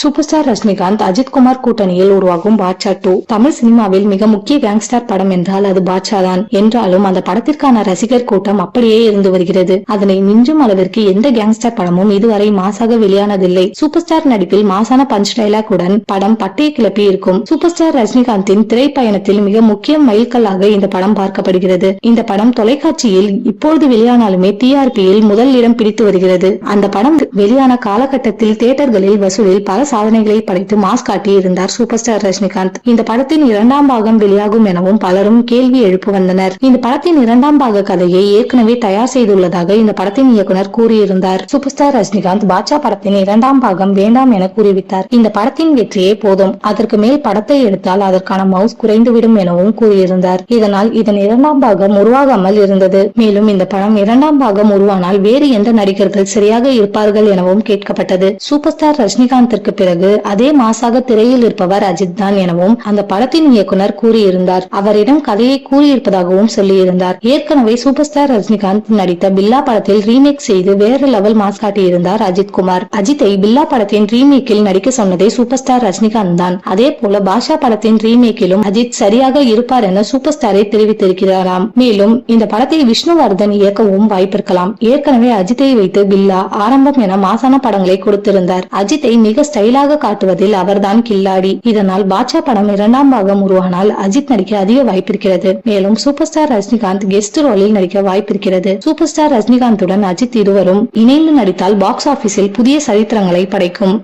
Super star Rajinikanth Ajith Kumar கூட்டணியில் உருவாகும் பாட்ஷா 2 தமிழ் சினிமாவில் மிக முக்கிய கேங்ஸ்டர் படம் என்றால் அது பாட்ஷா தான். என்றாலும் அந்த படத்திற்கான ரசிகர் கூட்டம் அப்படியே இருந்து வருகிறது. அதனை மிஞ்சும் அளவிற்கு எந்த கேங்ஸ்டர் படமும் இதுவரை மாசாக வெளியானதில்லை. சூப்பர் ஸ்டார் நடிப்பில் மாசான பஞ்ச் டைலாக்குடன் படம் பட்டையை கிளப்பி இருக்கும். சூப்பர் ஸ்டார் ரஜினிகாந்தின் திரைப்பயணத்தில் மிக முக்கிய மைல்கல்லாக இந்த படம் பார்க்கப்படுகிறது. இந்த படம் தொலைக்காட்சியில் இப்பொழுது வெளியானாலுமே டிஆர்பியில் முதல் இடம் பிடித்து வருகிறது. அந்த படம் வெளியான காலகட்டத்தில் தியேட்டர்களில் வசூலில் பல சாதனைகளை படைத்து மாஸ் காட்டி இருந்தார் சூப்பர் ஸ்டார் ரஜினிகாந்த். இந்த படத்தின் இரண்டாம் பாகம் வெளியாகும் எனவும் பலரும் கேள்வி எழுப்பு வந்தனர். இந்த படத்தின் இரண்டாம் பாக கதையை ஏற்கனவே தயார் செய்துள்ளதாக இந்த படத்தின் இயக்குனர் கூறியிருந்தார். சூப்பர் ஸ்டார் ரஜினிகாந்த் பாட்ஷா படத்தின் இரண்டாம் பாகம் வேண்டாம் என கூறிவிட்டார். இந்த படத்தின் வெற்றியே போதும், அதற்கு மேல் படத்தை எடுத்தால் அதற்கான மவுஸ் குறைந்துவிடும் எனவும் கூறியிருந்தார். இதனால் இதன் இரண்டாம் பாகம் உருவாகாமல் இருந்தது. மேலும் இந்த படம் இரண்டாம் பாகம் உருவானால் வேறு எந்த நடிகர்கள் சரியாக இருப்பார்கள் எனவும் கேட்கப்பட்டது. சூப்பர் ஸ்டார் ரஜினிகாந்திற்கு பிறகு அதே மாசாக திரையில் இருப்பவர் அஜித் தான் எனவும் அந்த படத்தின் இயக்குனர் கூறியிருந்தார். அவரிடம் கதையை கூறியிருப்பதாகவும் சொல்லியிருந்தார். ஏற்கனவே சூப்பர் ஸ்டார் ரஜினிகாந்த் நடித்த பில்லா படத்தில் ரீமேக் செய்து வேற லெவல் மாஸ் காட்டியிருந்தார் அஜித் குமார். அஜித்தை பில்லா படத்தின் ரீமேக்கில் நடிக்க சொன்னதே சூப்பர் ஸ்டார் ரஜினிகாந்த் தான். அதே போல பாட்ஷா படத்தின் ரீமேக்கிலும் அஜித் சரியாக இருப்பார் என சூப்பர் ஸ்டாரை தெரிவித்திருக்கிறாராம். மேலும் இந்த படத்தை விஷ்ணுவர்தன் இயக்கவும் வாய்ப்பிருக்கலாம். ஏற்கனவே அஜித்தை வைத்து பில்லா, ஆரம்பம் என மாசான படங்களை கொடுத்திருந்தார். அஜித்தை மிக ஸ்டைலாக காட்டுவதில் அவர்தான் கில்லாடி. இதனால் பாட்ஷா படம் இரண்டாம் பாகம் உருவானால் அஜித் நடிக்க அதிக வாய்ப்பிருக்கிறது. மேலும் சூப்பர் ஸ்டார் ரஜினிகாந்த் கெஸ்ட் ரோலில் நடிக்க வாய்ப்பிருக்கிறது. சூப்பர் ஸ்டார் ரஜினிகாந்துடன் அஜித் இருவரும் இணைந்து நடித்தால் பாக்ஸ் ஆபீஸில் புதிய சரித்திரங்களை படைக்கும்.